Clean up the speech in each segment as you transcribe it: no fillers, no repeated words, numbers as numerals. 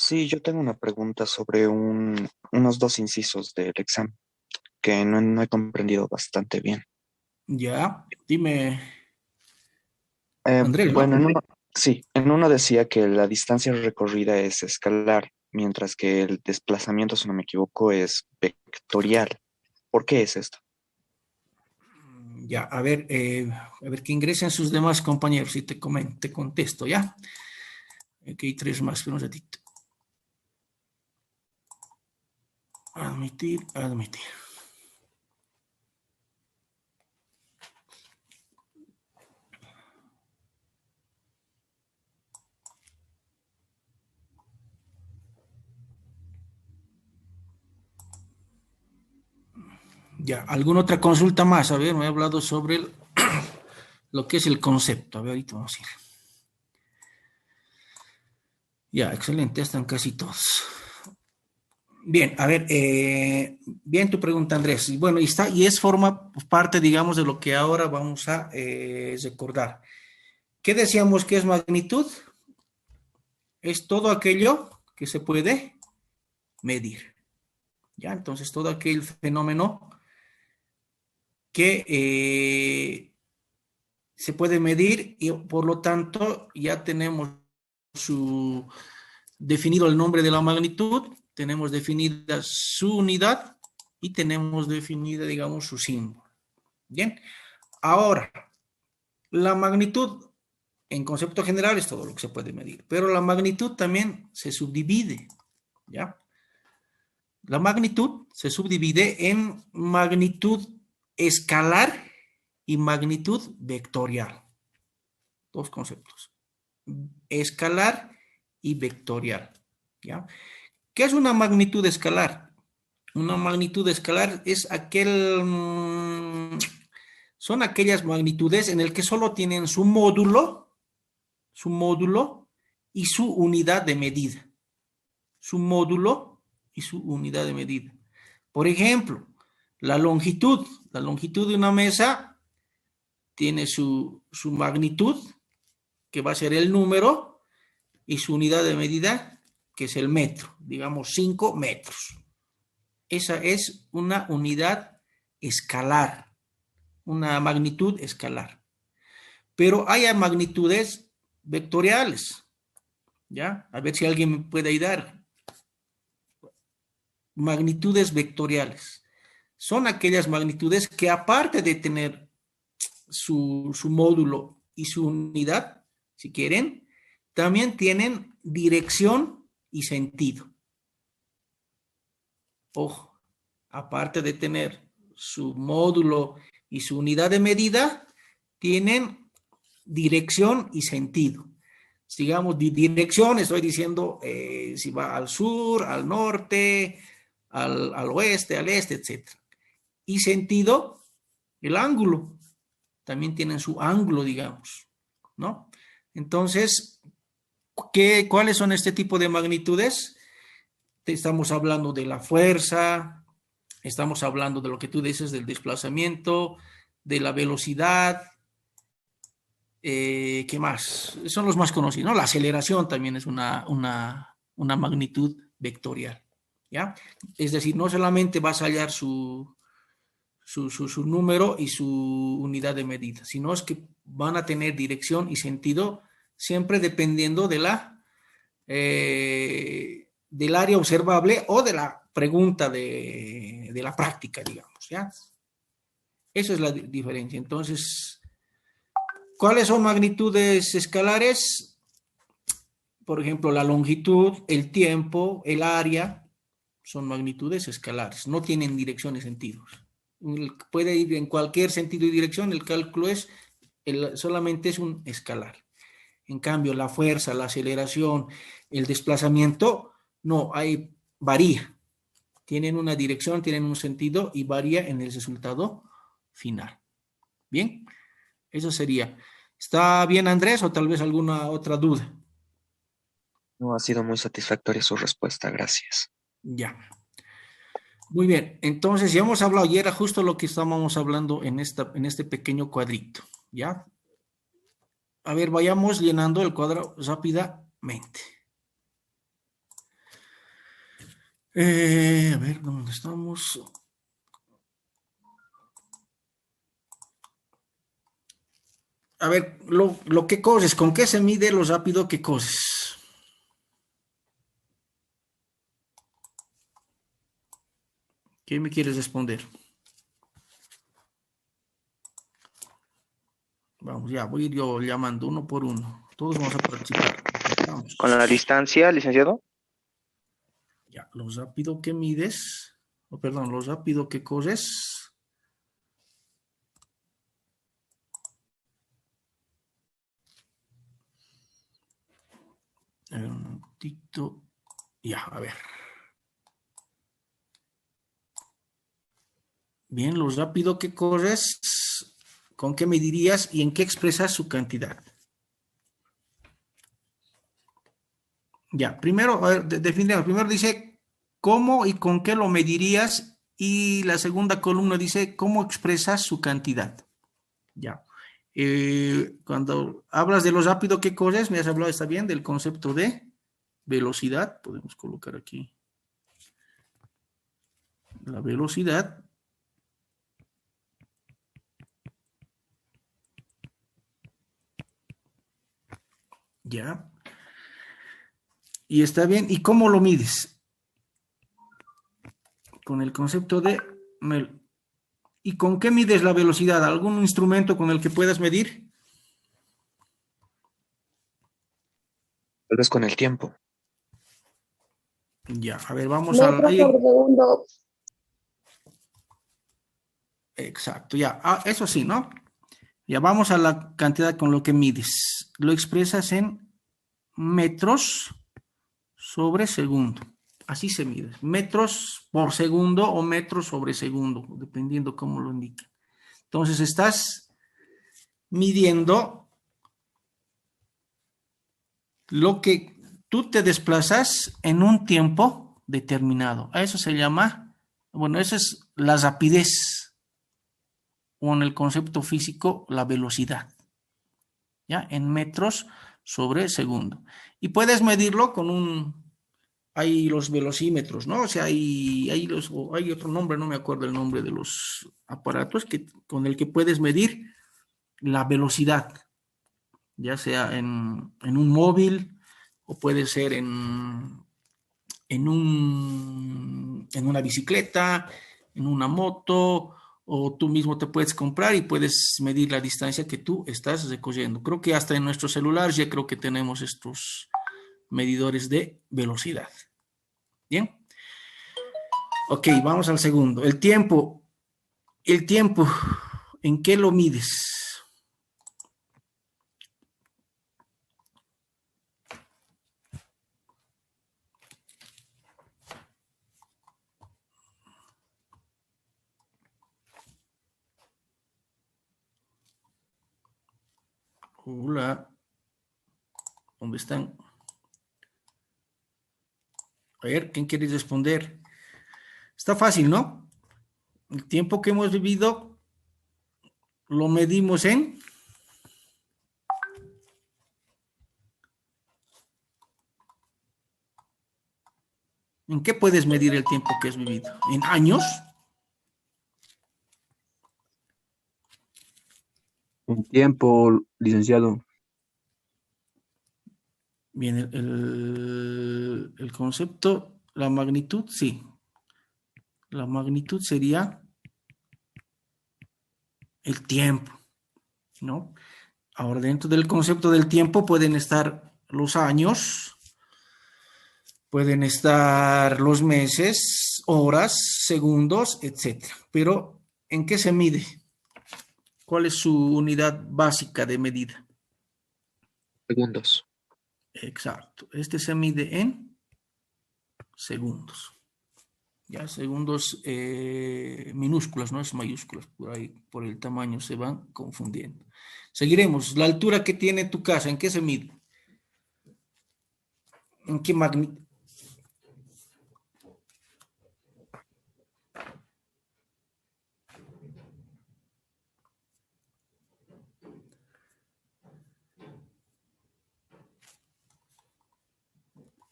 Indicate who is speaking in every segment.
Speaker 1: Sí, yo tengo una pregunta sobre unos dos incisos del examen que no he comprendido bastante bien.
Speaker 2: Ya, dime, Andrés,
Speaker 1: Bueno,
Speaker 2: ¿no?
Speaker 1: sí, en uno decía que la distancia recorrida es escalar, mientras que el desplazamiento, si no me equivoco, es vectorial. ¿Por qué es esto?
Speaker 2: Ya, a ver que ingresen sus demás compañeros y te contesto, ¿ya? Aquí hay tres más, pero un ratito. Admitir, admitir. Ya, ¿alguna otra consulta más? A ver, me he hablado sobre lo que es el concepto. A ver, ahorita vamos a ir. Ya, excelente, ya están casi todos. Bien, a ver, bien tu pregunta, Andrés. Y bueno, y es forma parte, digamos, de lo que ahora vamos a recordar. ¿Qué decíamos que es magnitud? Es todo aquello que se puede medir. ¿Ya? Entonces, todo aquel fenómeno que se puede medir y por lo tanto ya tenemos su definido el nombre de la magnitud, tenemos definida su unidad y tenemos definida, digamos, su símbolo. Bien, ahora, la magnitud en concepto general es todo lo que se puede medir, pero la magnitud también se subdivide, ¿ya? La magnitud se subdivide en magnitud escalar y magnitud vectorial. Dos conceptos. Escalar y vectorial. ¿Ya? ¿Qué es una magnitud escalar? Una magnitud escalar es son aquellas magnitudes en el que solo tienen su módulo y su unidad de medida. Su módulo y su unidad de medida. Por ejemplo, la longitud. La longitud de una mesa tiene su magnitud, que va a ser el número, y su unidad de medida, que es el metro, digamos 5 metros. Esa es una unidad escalar, una magnitud escalar. Pero hay magnitudes vectoriales, ¿ya? A ver si alguien me puede ayudar. Magnitudes vectoriales. Son aquellas magnitudes que aparte de tener su módulo y su unidad, si quieren, también tienen dirección y sentido. Ojo, aparte de tener su módulo y su unidad de medida, tienen dirección y sentido. Digamos, dirección, estoy diciendo si va al sur, al norte, al oeste, al este, etc. Y sentido, el ángulo. También tienen su ángulo, digamos, ¿no? Entonces, ¿cuáles son este tipo de magnitudes? Estamos hablando de la fuerza, estamos hablando de lo que tú dices del desplazamiento, de la velocidad, ¿qué más? Son los más conocidos, ¿no? La aceleración también es una magnitud vectorial, ¿ya? Es decir, no solamente vas a hallar su número y su unidad de medida, sino es que van a tener dirección y sentido siempre dependiendo del área observable o de la pregunta de la práctica, digamos, ¿ya? Esa es la diferencia. Entonces, ¿cuáles son magnitudes escalares? Por ejemplo, la longitud, el tiempo, el área, son magnitudes escalares, no tienen dirección y sentidos. Puede ir en cualquier sentido y dirección, el cálculo solamente es un escalar. En cambio, la fuerza, la aceleración, el desplazamiento, no, varía. Tienen una dirección, tienen un sentido y varía en el resultado final. Bien, eso sería. ¿Está bien, Andrés, o tal vez alguna otra duda?
Speaker 1: No ha sido muy satisfactoria su respuesta, gracias.
Speaker 2: Ya. Muy bien, entonces ya hemos hablado y era justo lo que estábamos hablando en este pequeño cuadrito, ¿ya? A ver, vayamos llenando el cuadro rápidamente. A ver, ¿dónde estamos? A ver, lo que coses, ¿con qué se mide lo rápido que coses? ¿Qué me quieres responder? Vamos, ya, voy a ir yo llamando uno por uno. Todos vamos a participar.
Speaker 3: Con la
Speaker 2: Vamos.
Speaker 3: distancia, licenciado.
Speaker 2: Ya, lo rápido que mides, o perdón, lo rápido que corres. A ver, un momentito. Ya, a ver. Bien, lo rápido que corres, ¿con qué medirías y en qué expresas su cantidad? Ya, primero, a ver, definimos. Primero dice cómo y con qué lo medirías y la segunda columna dice cómo expresas su cantidad. Ya. Cuando hablas de lo rápido que corres, me has hablado, está bien, del concepto de velocidad. Podemos colocar aquí la velocidad. Ya. Y está bien. ¿Y cómo lo mides? Con el concepto de... ¿Y con qué mides la velocidad? ¿Algún instrumento con el que puedas medir?
Speaker 1: Tal vez con el tiempo.
Speaker 2: Ya, a ver, vamos al...
Speaker 4: Metros sobre segundo.
Speaker 2: Exacto, ya. Ah, eso sí, ¿no? Ya vamos a la cantidad con lo que mides. Lo expresas en metros sobre segundo. Así se mide. Metros por segundo o metros sobre segundo, dependiendo cómo lo indique. Entonces estás midiendo lo que tú te desplazas en un tiempo determinado. A eso se llama, bueno, eso es la rapidez o en el concepto físico la velocidad, ¿ya? En metros sobre segundo. Y puedes medirlo con hay los velocímetros, ¿no? O sea, hay otro nombre, no me acuerdo el nombre de los aparatos con el que puedes medir la velocidad, ya sea en un móvil o puede ser en una bicicleta, en una moto, o tú mismo te puedes comprar y puedes medir la distancia que tú estás recorriendo. Creo que hasta en nuestros celulares ya creo que tenemos estos medidores de velocidad. Bien. Ok, vamos al segundo. El tiempo, ¿en qué lo mides? Hola, ¿dónde están? A ver, ¿quién quiere responder? Está fácil, ¿no? El tiempo que hemos vivido lo medimos ¿en qué puedes medir el tiempo que has vivido? ¿En años?
Speaker 5: En tiempo, licenciado.
Speaker 2: Bien, el concepto, la magnitud, sí. La magnitud sería el tiempo, ¿no? Ahora, dentro del concepto del tiempo pueden estar los años, pueden estar los meses, horas, segundos, etcétera. Pero, ¿en qué se mide? ¿Cuál es su unidad básica de medida?
Speaker 1: Segundos.
Speaker 2: Exacto. Este se mide en segundos. Ya, segundos minúsculas, no es mayúsculas, por ahí, por el tamaño se van confundiendo. Seguiremos. La altura que tiene tu casa, ¿en qué se mide? ¿En qué magnitud?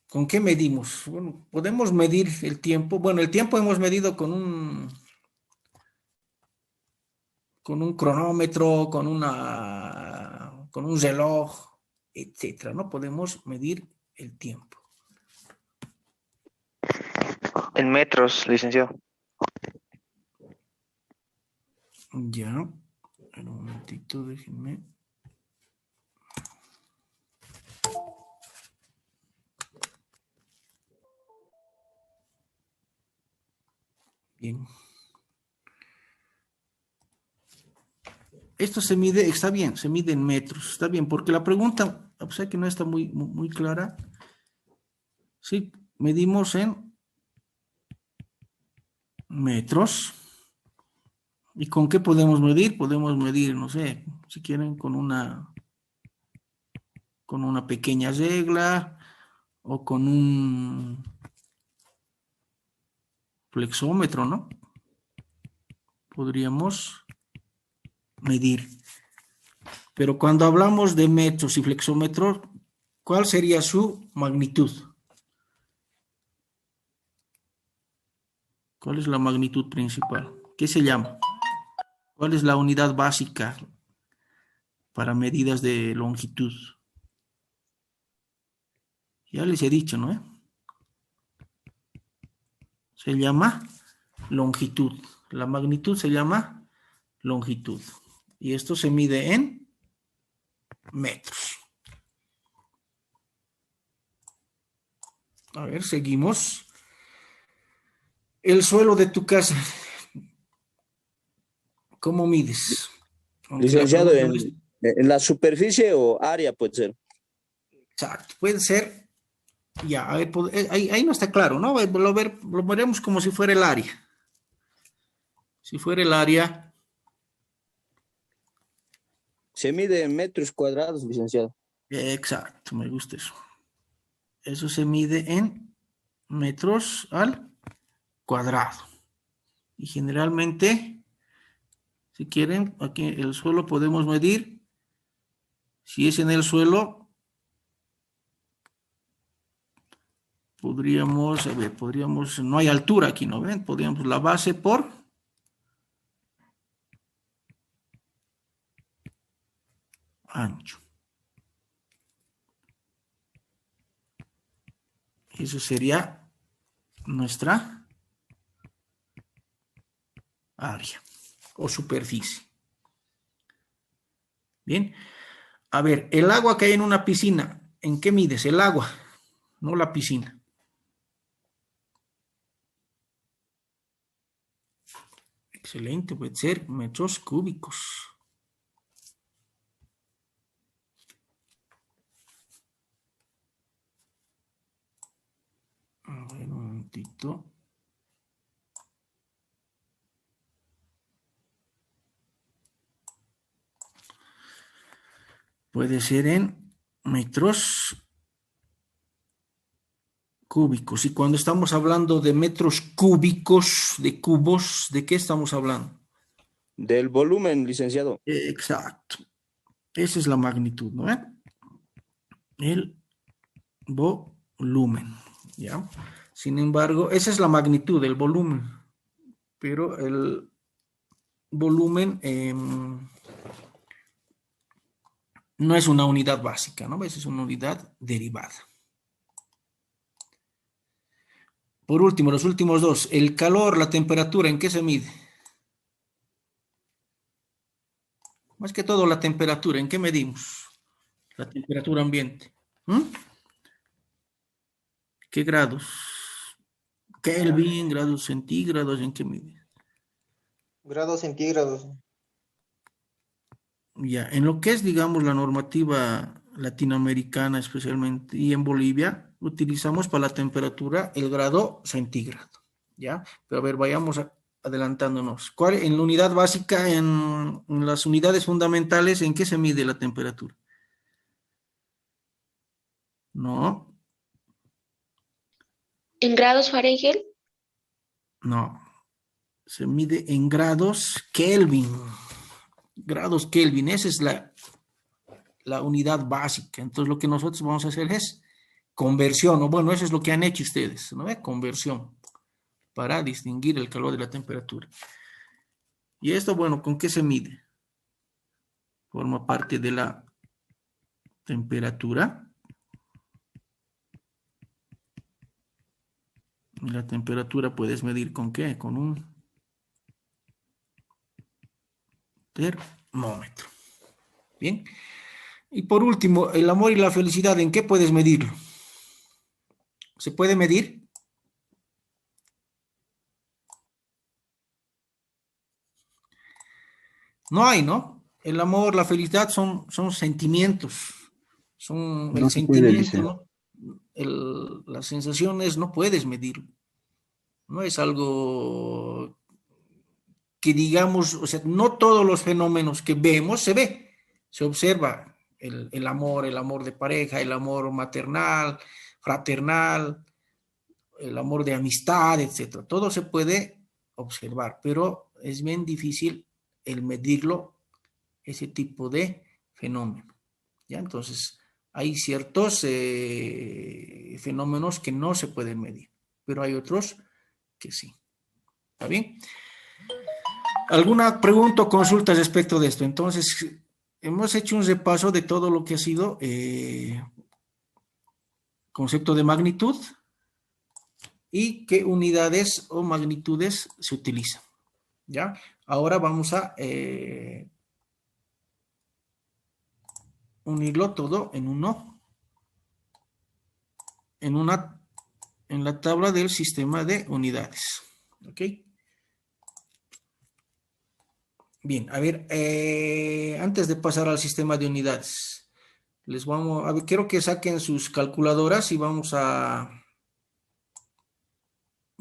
Speaker 2: ¿Con qué medimos? Bueno, podemos medir el tiempo. Bueno, el tiempo hemos medido con un cronómetro, con un reloj, etcétera, ¿no? Podemos medir el tiempo.
Speaker 3: En metros, licenciado.
Speaker 2: Ya. Un momentito, déjenme. Bien. Esto se mide, está bien, se mide en metros, está bien, porque la pregunta, o sea que no está muy clara. Sí, medimos en metros. ¿Y con qué podemos medir? Podemos medir, no sé, si quieren, con una pequeña regla o con un flexómetro, ¿no? Podríamos medir. Pero cuando hablamos de metros y flexómetros, ¿cuál sería su magnitud? ¿Cuál es la magnitud principal? ¿Qué se llama? ¿Cuál es la unidad básica para medidas de longitud? Ya les he dicho, ¿no? Se llama longitud. La magnitud se llama longitud. Y esto se mide en metros. A ver, seguimos. El suelo de tu casa, ¿cómo mides? Aunque la
Speaker 4: Licenciado,
Speaker 2: pregunta no es
Speaker 4: en la superficie o área puede ser.
Speaker 2: exacto, puede ser, ya, a ver, ahí no está claro, ¿no? Lo veremos como si fuera el área. Si fuera el área,
Speaker 4: Se mide en metros cuadrados, licenciado.
Speaker 2: exacto, me gusta eso. Eso se mide en metros al cuadrado. Y generalmente, si quieren, aquí el suelo podemos medir. Si es en el suelo, podríamos, a ver, no hay altura aquí, ¿no ven? Podríamos la base por ancho. Eso sería nuestra área o superficie. Bien. A ver, el agua que hay en una piscina, ¿en qué mides? El agua, no la piscina. Excelente, puede ser metros cúbicos. A ver, un momentito. Puede ser en metros cúbicos. Y cuando estamos hablando de metros cúbicos, de cubos, ¿de qué estamos hablando?
Speaker 4: Del volumen, licenciado.
Speaker 2: Exacto. Esa es la magnitud, ¿no? El volumen, ¿ya? Sin embargo, esa es la magnitud del volumen, pero el volumen no es una unidad básica, ¿no? Esa es una unidad derivada. Por último, los últimos dos, el calor, la temperatura, ¿en qué se mide? Más que todo la temperatura, ¿en qué medimos? La temperatura ambiente. ¿Qué grados? Kelvin, grados centígrados, ¿en qué mide?
Speaker 6: Grados centígrados.
Speaker 2: Ya, en lo que es, digamos, la normativa latinoamericana especialmente y en Bolivia, utilizamos para la temperatura el grado centígrado, ¿ya? Pero a ver, vayamos adelantándonos. En la unidad básica, en las unidades fundamentales, ¿en qué se mide la temperatura? No,
Speaker 7: ¿En grados Fahrenheit?
Speaker 2: no. Se mide en grados Kelvin. Grados Kelvin, esa es la unidad básica. Entonces lo que nosotros vamos a hacer es conversión, o bueno, eso es lo que han hecho ustedes, ¿no? Conversión para distinguir el calor de la temperatura. Y esto, bueno, ¿con qué se mide? Forma parte de la temperatura. Y la temperatura puedes medir ¿con qué? Con un termómetro. Bien. Y por último, el amor y la felicidad, ¿en qué puedes medirlo? ¿Se puede medir? No hay, ¿no? El amor, la felicidad son sentimientos, son el
Speaker 5: No se puede,
Speaker 2: sentimiento,
Speaker 5: dice.
Speaker 2: ¿no? Las sensaciones no puedes medir. No es algo que digamos, o sea, no todos los fenómenos que vemos se ve, se observa el amor de pareja, el amor maternal, fraternal, el amor de amistad, etcétera. Todo se puede observar, pero es bien difícil el medirlo, ese tipo de fenómeno. ¿Ya? Entonces, hay ciertos fenómenos que no se pueden medir, pero hay otros que sí. ¿Está bien? ¿Alguna pregunta o consulta respecto de esto? Entonces, hemos hecho un repaso de todo lo que ha sido concepto de magnitud y qué unidades o magnitudes se utilizan. ¿Ya? Ahora vamos a unirlo todo en la tabla del sistema de unidades. ¿Ok? Bien, a ver, antes de pasar al sistema de unidades, a ver, quiero que saquen sus calculadoras y vamos a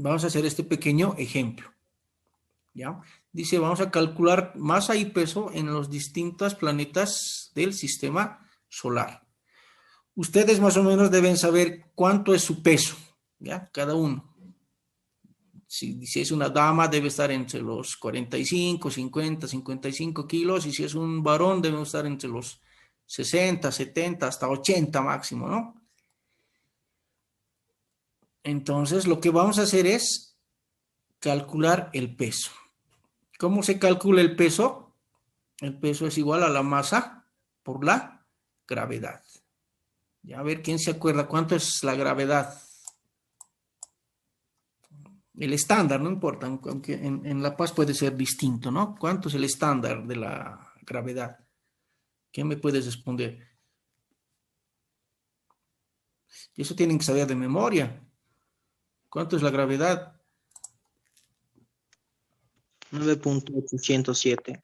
Speaker 2: hacer este pequeño ejemplo. ¿Ya? Dice, vamos a calcular masa y peso en los distintos planetas del sistema solar. Ustedes más o menos deben saber cuánto es su peso, ¿ya? Cada uno. Si es una dama, debe estar entre los 45, 50, 55 kilos, y si es un varón, debe estar entre los 60, 70, hasta 80 máximo, ¿no? Entonces, lo que vamos a hacer es calcular el peso. ¿Cómo se calcula el peso? El peso es igual a la masa por la gravedad. Ya, a ver, ¿quién se acuerda cuánto es la gravedad? El estándar, no importa, aunque en La Paz puede ser distinto, ¿no? ¿Cuánto es el estándar de la gravedad? ¿Quién me puede responder? Y eso tienen que saber de memoria. ¿Cuánto es la gravedad?
Speaker 6: 9.807.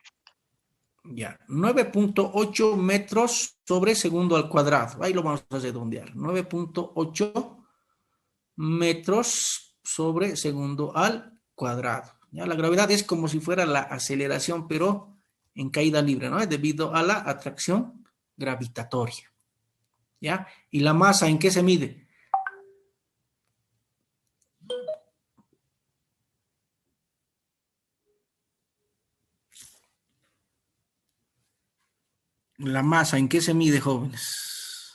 Speaker 2: Ya, 9.8 metros sobre segundo al cuadrado. Ahí lo vamos a redondear. 9.8 metros sobre segundo al cuadrado. ¿Ya? La gravedad es como si fuera la aceleración, pero en caída libre, ¿no? Es debido a la atracción gravitatoria. ¿Ya? ¿Y la masa en qué se mide? La masa en qué se mide, jóvenes.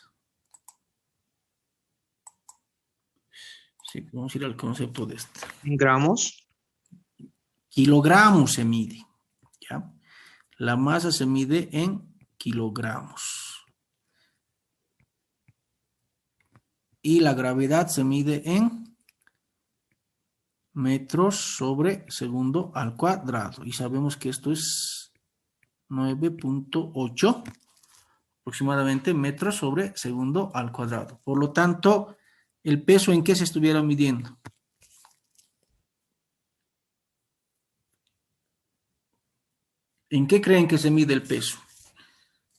Speaker 2: Sí, vamos a ir al concepto de esto.
Speaker 6: ¿En gramos?
Speaker 2: Kilogramos se mide. ¿Ya? La masa se mide en kilogramos. Y la gravedad se mide en metros sobre segundo al cuadrado. Y sabemos que esto es 9.8 aproximadamente metros sobre segundo al cuadrado. Por lo tanto, ¿el peso en qué se estuviera midiendo? ¿En qué creen que se mide el peso?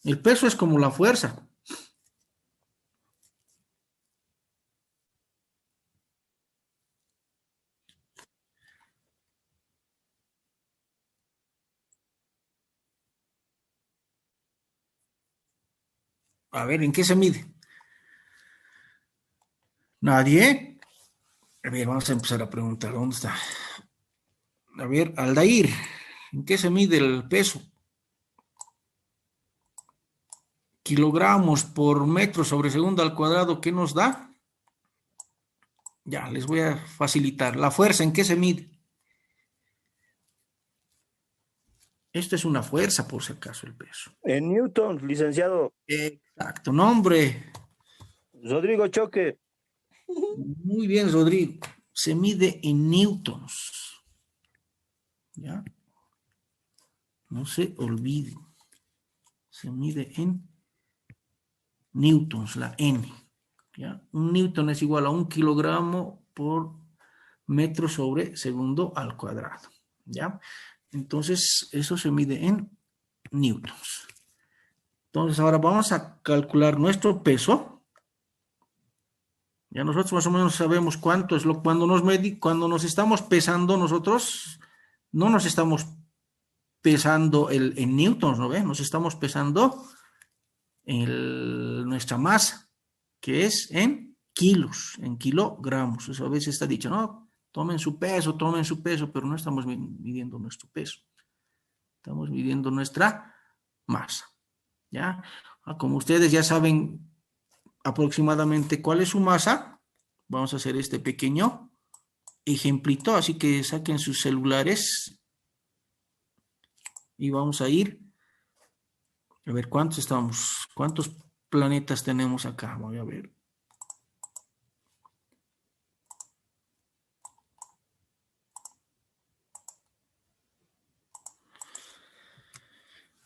Speaker 2: El peso es como la fuerza. A ver, ¿en qué se mide? ¿Nadie? A ver, vamos a empezar a preguntar, ¿dónde está? A ver, Aldair, ¿en qué se mide el peso? Kilogramos por metro sobre segundo al cuadrado, ¿qué nos da? Ya, les voy a facilitar. ¿La fuerza en qué se mide? Esta es una fuerza, por si acaso, el peso.
Speaker 4: En newtons, licenciado.
Speaker 2: Exacto, nombre.
Speaker 4: Rodrigo Choque.
Speaker 2: Muy bien, Rodrigo. Se mide en newtons. ¿Ya? No se olvide. Se mide en newtons, la N. ¿Ya? Un newton es igual a 1 kilogramo por metro sobre segundo al cuadrado. ¿Ya? Entonces, eso se mide en newtons. Entonces, ahora vamos a calcular nuestro peso. Ya nosotros más o menos sabemos cuánto es lo cuando cuando nos estamos pesando nosotros, no nos estamos pesando en newtons, ¿no ve? Nos estamos pesando nuestra masa, que es en kilos, en kilogramos. Eso a veces está dicho, no, tomen su peso, pero no estamos midiendo nuestro peso. Estamos midiendo nuestra masa, ¿ya? Como ustedes ya saben aproximadamente cuál es su masa, vamos a hacer este pequeño ejemplito, así que saquen sus celulares y vamos a ir a ver cuántos planetas tenemos acá. Voy a ver.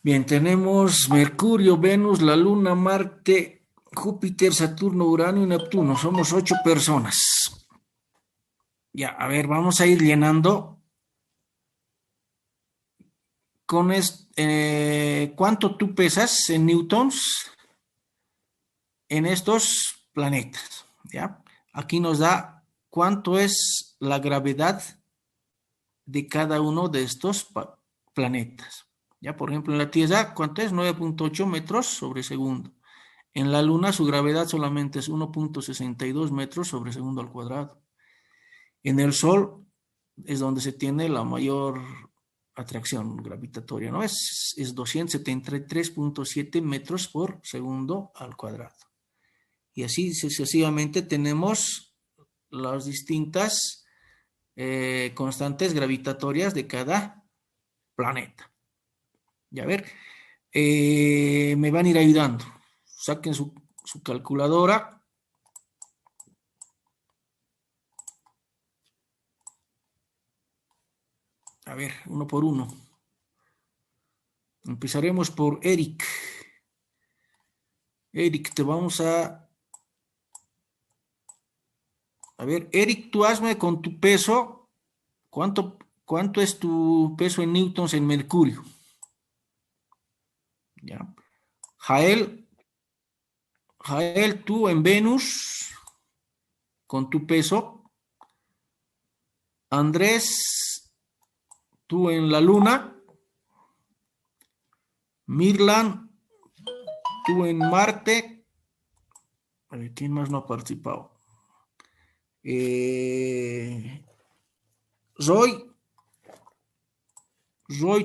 Speaker 2: Bien, tenemos Mercurio, Venus, la Luna, Marte, Júpiter, Saturno, Urano y Neptuno. Somos 8 personas. Ya, a ver, vamos a ir llenando con cuánto tú pesas en newtons en estos planetas. ¿Ya? Aquí nos da cuánto es la gravedad de cada uno de estos planetas. Ya, por ejemplo, en la Tierra, ¿cuánto es? 9.8 metros sobre segundo. En la Luna, su gravedad solamente es 1.62 metros sobre segundo al cuadrado. En el Sol es donde se tiene la mayor atracción gravitatoria, ¿no? Es 273.7 metros por segundo al cuadrado. Y así sucesivamente tenemos las distintas constantes gravitatorias de cada planeta. Ya ver, me van a ir ayudando. Saquen su calculadora. A ver, uno por uno. Empezaremos por Eric. Eric, te vamos a... A ver, Eric, tú hazme con tu peso. ¿Cuánto es tu peso en newtons en mercurio? ¿Ya? Jael, tú en Venus, con tu peso. Andrés, tú en la Luna. Mirlan, tú en Marte. A ver, ¿quién más no ha participado? Roy,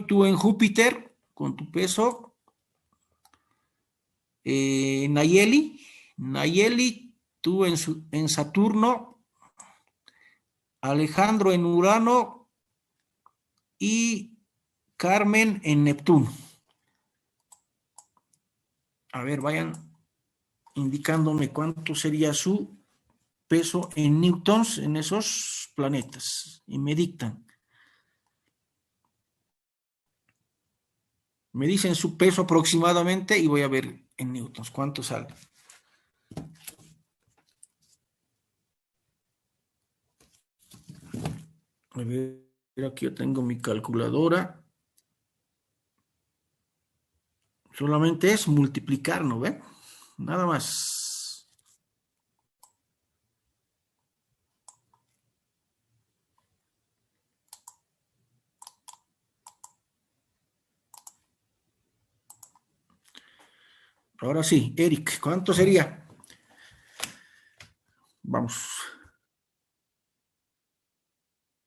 Speaker 2: tú en Júpiter, con tu peso. Nayeli, tú en Saturno. Alejandro en Urano y Carmen en Neptuno. A ver, vayan indicándome cuánto sería su peso en newtons en esos planetas y me dictan. Me dicen su peso aproximadamente y voy a ver en newtons cuánto sale. A ver, aquí yo tengo mi calculadora. Solamente es multiplicar, ¿no ve? Nada más. Ahora sí, Eric, ¿cuánto sería? Vamos.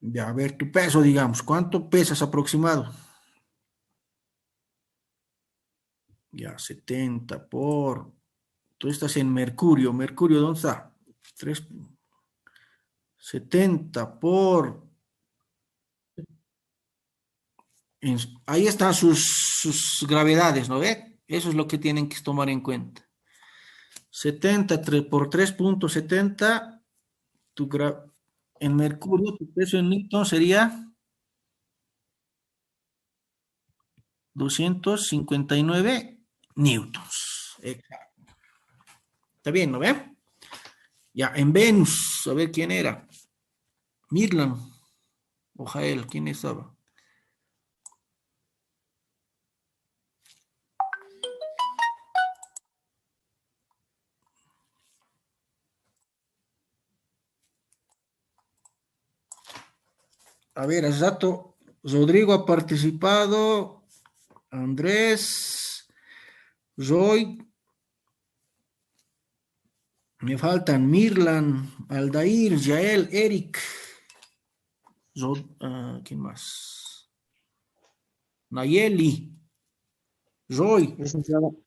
Speaker 2: Ya, a ver, tu peso, digamos. ¿Cuánto pesas aproximado? Ya, 70 por... Tú estás en Mercurio. ¿Mercurio dónde está? 3. 70 por... Ahí están sus gravedades, ¿no ve? Eso es lo que tienen que tomar en cuenta. 70 por 3.70, en mercurio, tu peso en Newton sería 259 newtons. Exacto. Está bien, ¿no ve? Ya, en Venus, a ver quién era. Mirlan o Jael, ¿quién estaba? A ver, hace rato Rodrigo ha participado, Andrés, Roy, me faltan Mirlan, Aldair, Yael, Eric, ¿quién más? Nayeli, Roy,
Speaker 6: Licenciado,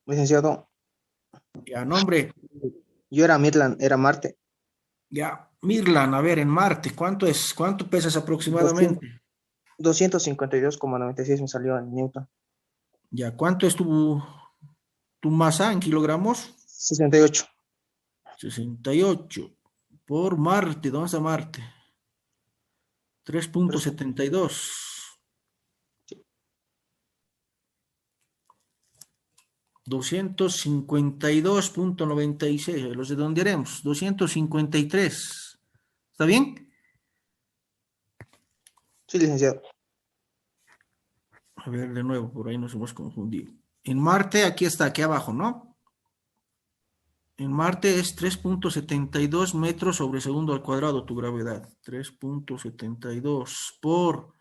Speaker 2: ya nombre,
Speaker 6: yo era Midland, era Marte.
Speaker 2: ya Mirlan, a ver, en Marte, ¿cuánto es? ¿Cuánto pesas
Speaker 6: 200
Speaker 2: aproximadamente?
Speaker 6: 252,96 me salió en Newton.
Speaker 2: Ya, ¿cuánto es tu masa en kilogramos?
Speaker 6: 68.
Speaker 2: 68 por Marte, ¿dónde está Marte? 3.72. 252.96, los redondearemos. 253. ¿Está bien?
Speaker 6: Sí, licenciado.
Speaker 2: A ver, de nuevo, por ahí nos hemos confundido. En Marte, aquí está, aquí abajo, ¿no? En Marte es 3.72 metros sobre segundo al cuadrado tu gravedad. 3.72 por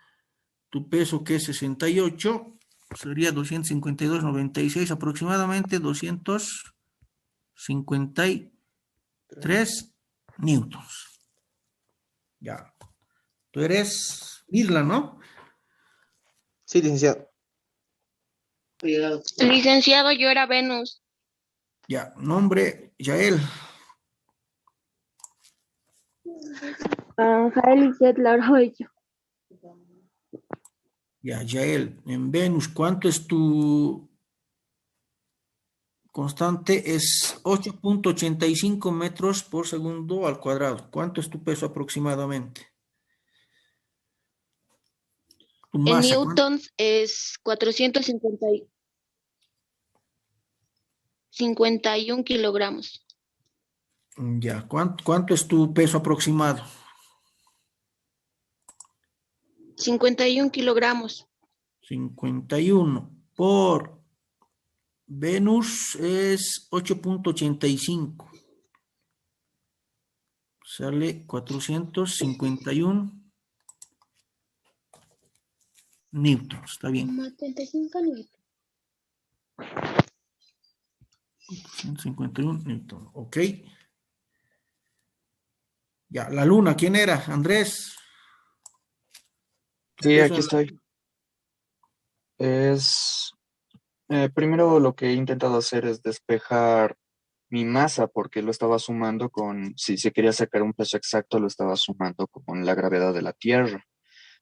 Speaker 2: tu peso, que es 68, sería 252,96, aproximadamente 253 newtons. Ya. Tú eres Isla, ¿no?
Speaker 6: Sí, licenciado.
Speaker 7: Licenciado, yo era Venus.
Speaker 2: Ya. Nombre, Yael.
Speaker 7: Jael Isset Laroyo.
Speaker 2: Ya, Yael. En Venus, ¿cuánto es tu constante? Es 8.85 metros por segundo al cuadrado. ¿Cuánto es tu peso aproximadamente? Tu
Speaker 7: En
Speaker 2: masa, ¿cuánto?
Speaker 7: newtons es 451 kilogramos.
Speaker 2: Ya. ¿Cuánto es tu peso aproximado?
Speaker 7: 51 kilogramos.
Speaker 2: 51 por Venus es 8.85. Sale 451 newtons. Está bien.
Speaker 7: 75 newtons.
Speaker 2: 451 newtons. Ok. Ya, la luna, ¿quién era? Andrés. Tu
Speaker 1: Sí,
Speaker 2: peso
Speaker 1: aquí
Speaker 2: en la...
Speaker 1: estoy. Es primero lo que he intentado hacer es despejar mi masa porque lo estaba sumando con, si se quería sacar un peso exacto, lo estaba sumando con la gravedad de la Tierra,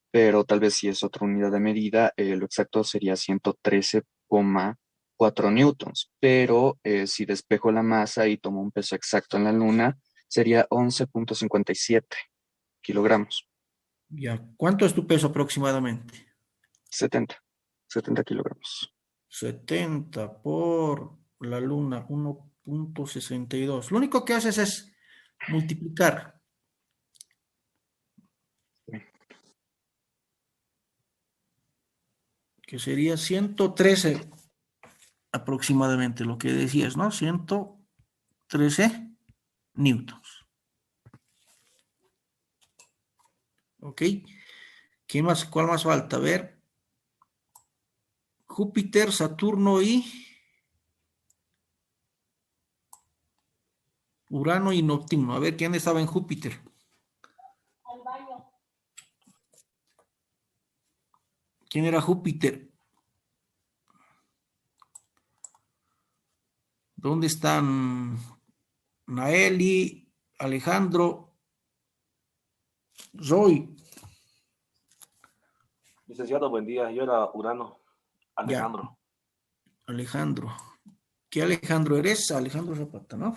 Speaker 1: pero tal vez si es otra unidad de medida, lo exacto sería 113,4 newtons, pero si despejo la masa y tomo un peso exacto en la Luna, sería 11,57 kilogramos,
Speaker 2: Ya, ¿cuánto es tu peso aproximadamente?
Speaker 1: 70 kilogramos.
Speaker 2: 70 por la luna, 1.62. Lo único que haces es multiplicar. Que sería 113 aproximadamente, lo que decías, ¿no? 113 newtons. ¿Ok? ¿Qué más? ¿Cuál más falta? A ver. Júpiter, Saturno y Urano y Neptuno. A ver, ¿quién estaba en Júpiter? ¿Quién era Júpiter? ¿Dónde están Naeli, Alejandro? Roy,
Speaker 8: Licenciado, buen día. Yo era Urano. Alejandro.
Speaker 2: Alejandro. ¿Qué Alejandro eres? Alejandro Zapata, ¿no?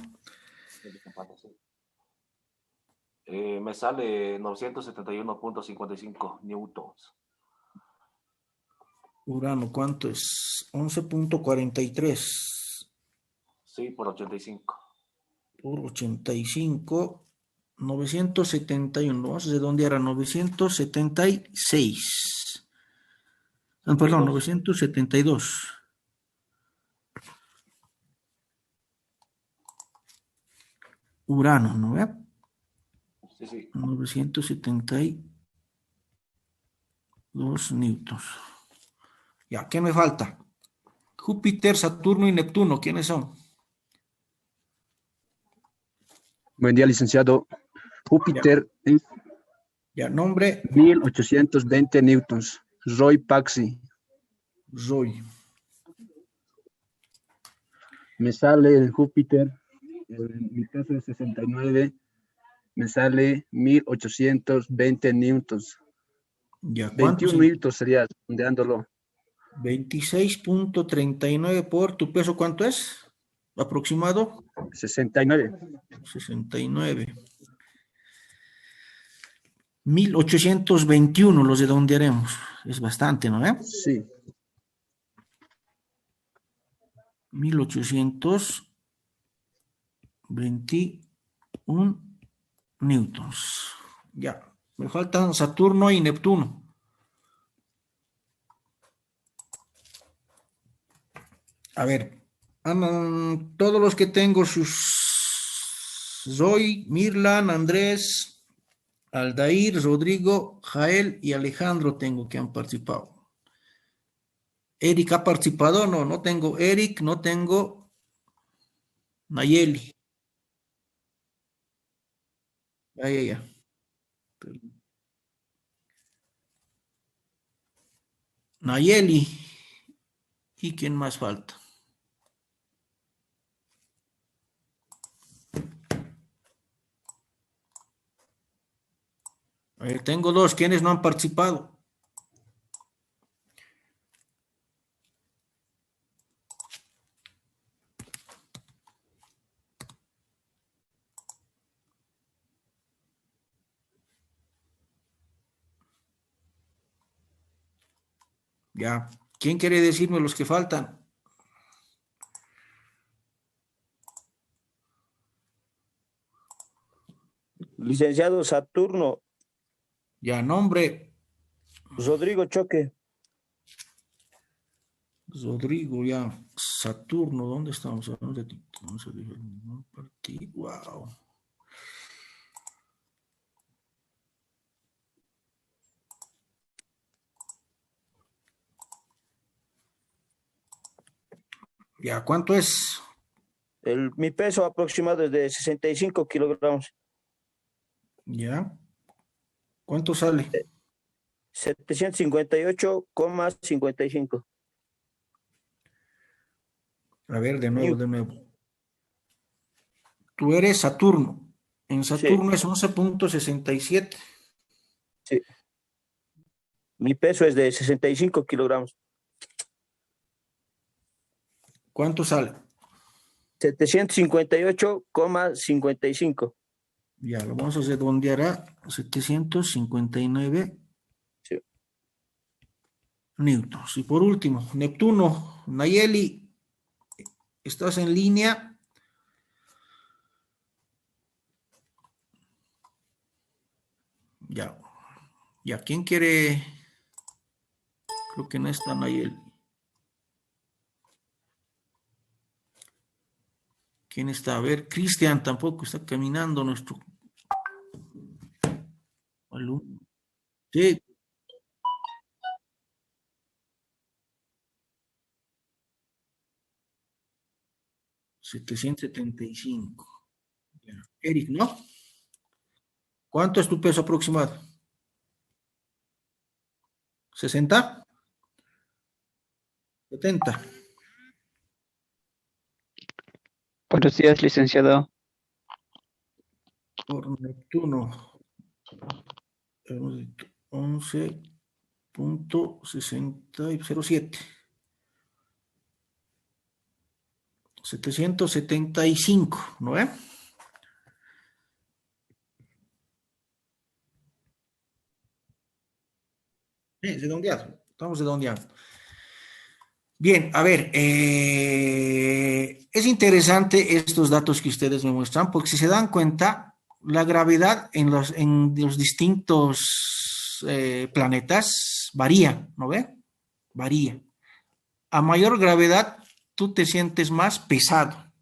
Speaker 8: Me sale 971.55 newtons.
Speaker 2: Urano, ¿cuánto es? 11.43
Speaker 8: Sí, por 85.
Speaker 2: por 85, 971. Vamos a ver dónde era 976. Ah, perdón, 972. Urano, ¿no ve?
Speaker 8: Sí, sí.
Speaker 2: 972 newtons. Ya, ¿qué me falta? Júpiter, Saturno y Neptuno, ¿quiénes son?
Speaker 5: Buen día, licenciado. Júpiter en
Speaker 2: Ya, nombre,
Speaker 5: 1820 newtons. Roy Paxi.
Speaker 2: Roy.
Speaker 5: Me sale el Júpiter, en mi caso es 69, me sale 1820 newtons.
Speaker 2: Ya, ¿cuánto
Speaker 5: 21
Speaker 2: sería?
Speaker 5: newtons sería, redondeándolo.
Speaker 2: 26.39 por tu peso, ¿cuánto es? Aproximado.
Speaker 5: 69.
Speaker 2: 69. 1821 los redondearemos. Es bastante, ¿no?
Speaker 5: Sí.
Speaker 2: 1821 newtons. Ya. Me faltan Saturno y Neptuno. A ver. Todos los que tengo, Zoe, Mirlan, Andrés, Aldair, Rodrigo, Jael y Alejandro tengo que han participado. Eric ha participado, no, no tengo Eric, no tengo Nayeli. Ya. Nayeli. ¿Y quién más falta? A ver, tengo dos. ¿Quiénes no han participado? Ya. ¿Quién quiere decirme los que faltan?
Speaker 4: Licenciado Saturno,
Speaker 2: Ya, nombre.
Speaker 4: Rodrigo Choque,
Speaker 2: Rodrigo, ya. Saturno, ¿dónde estamos? Vamos a dejar partir. Wow. Ya, ¿cuánto es?
Speaker 4: mi peso aproximado es de 65 kilogramos,
Speaker 2: Ya. ¿Cuánto sale?
Speaker 4: 758,55.
Speaker 2: A ver, de nuevo,
Speaker 4: New-
Speaker 2: de nuevo. Tú eres Saturno. En
Speaker 4: Sí,
Speaker 2: Saturno es 11.67.
Speaker 4: sí. Mi peso es de 65 kilogramos,
Speaker 2: ¿Cuánto sale?
Speaker 4: 758,55.
Speaker 2: Ya, lo vamos a redondear a 759
Speaker 4: Sí.
Speaker 2: newtons. Y por último, Neptuno, Nayeli, ¿estás en línea? Ya. Ya, ¿quién quiere? Creo que no está Nayeli. ¿Quién está? A ver, Cristian tampoco está caminando nuestro alumno. Sí, 775. Ya. Eric, ¿no? ¿Cuánto es tu peso aproximado? ¿60? ¿70?
Speaker 9: Buenos días, licenciado.
Speaker 2: Por Neptuno. 11.6007. 775, ¿no ve? Redondeado. Estamos redondeando. Bien, a ver, es interesante estos datos que ustedes me muestran, porque si se dan cuenta, la gravedad en los distintos planetas varía, ¿no ve? Varía. A mayor gravedad, tú te sientes más pesado.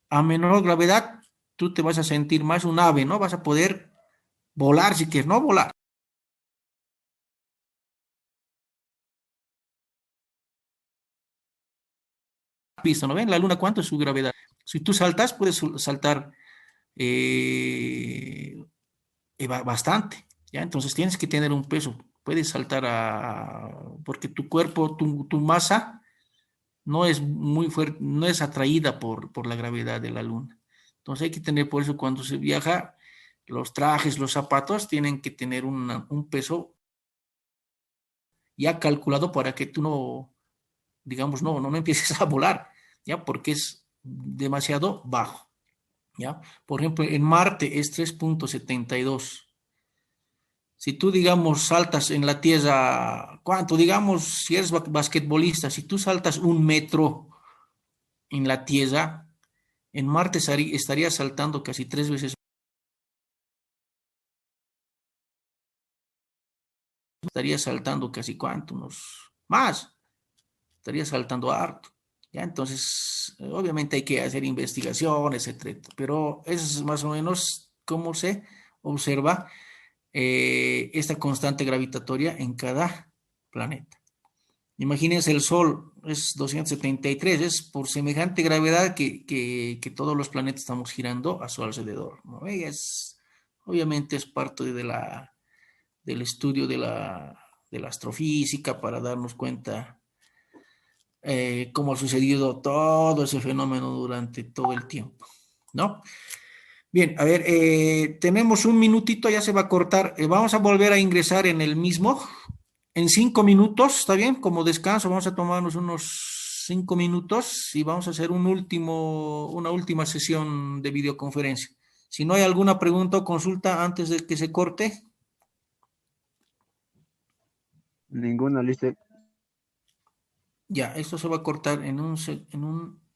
Speaker 2: A menor gravedad, tú te vas a sentir más un ave, ¿no? Vas a poder volar si quieres, no volar. Visto, ¿no ven? La Luna, ¿cuánto es su gravedad? Si tú saltas, puedes saltar bastante, ¿ya? Entonces tienes que tener un peso. Puedes saltar porque tu cuerpo, tu masa no es muy fuerte, no es atraída por la gravedad de la Luna. Entonces hay que tener, por eso cuando se viaja, los trajes, los zapatos tienen que tener un peso ya calculado para que tú no, digamos, no empieces a volar, ¿ya? Porque es demasiado bajo, ¿ya? Por ejemplo, en Marte es 3.72. Si tú, digamos, saltas en la Tierra, ¿cuánto? Digamos, si eres basquetbolista, si tú saltas 1 metro en la Tierra, en Marte estarías saltando casi 3 veces. Estarías saltando casi cuánto, unos más. Estarías saltando harto. ¿Ya? Entonces, obviamente hay que hacer investigaciones, etcétera. Pero es más o menos cómo se observa esta constante gravitatoria en cada planeta. Imagínense, el Sol es 273, es por semejante gravedad que todos los planetas estamos girando a su alrededor, ¿no? Obviamente es parte del estudio de la astrofísica para darnos cuenta cómo ha sucedido todo ese fenómeno durante todo el tiempo, ¿no? Bien, a ver, tenemos un minutito, ya se va a cortar. Vamos a volver a ingresar en el mismo en 5 minutos, ¿está bien? Como descanso, vamos a tomarnos unos 5 minutos y vamos a hacer una última sesión de videoconferencia. Si no hay alguna pregunta o consulta antes de que se corte.
Speaker 5: Ninguna lista.
Speaker 2: Ya, esto se va a cortar en un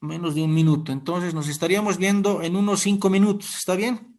Speaker 2: menos de un minuto. Entonces nos estaríamos viendo en unos 5 minutos, ¿está bien?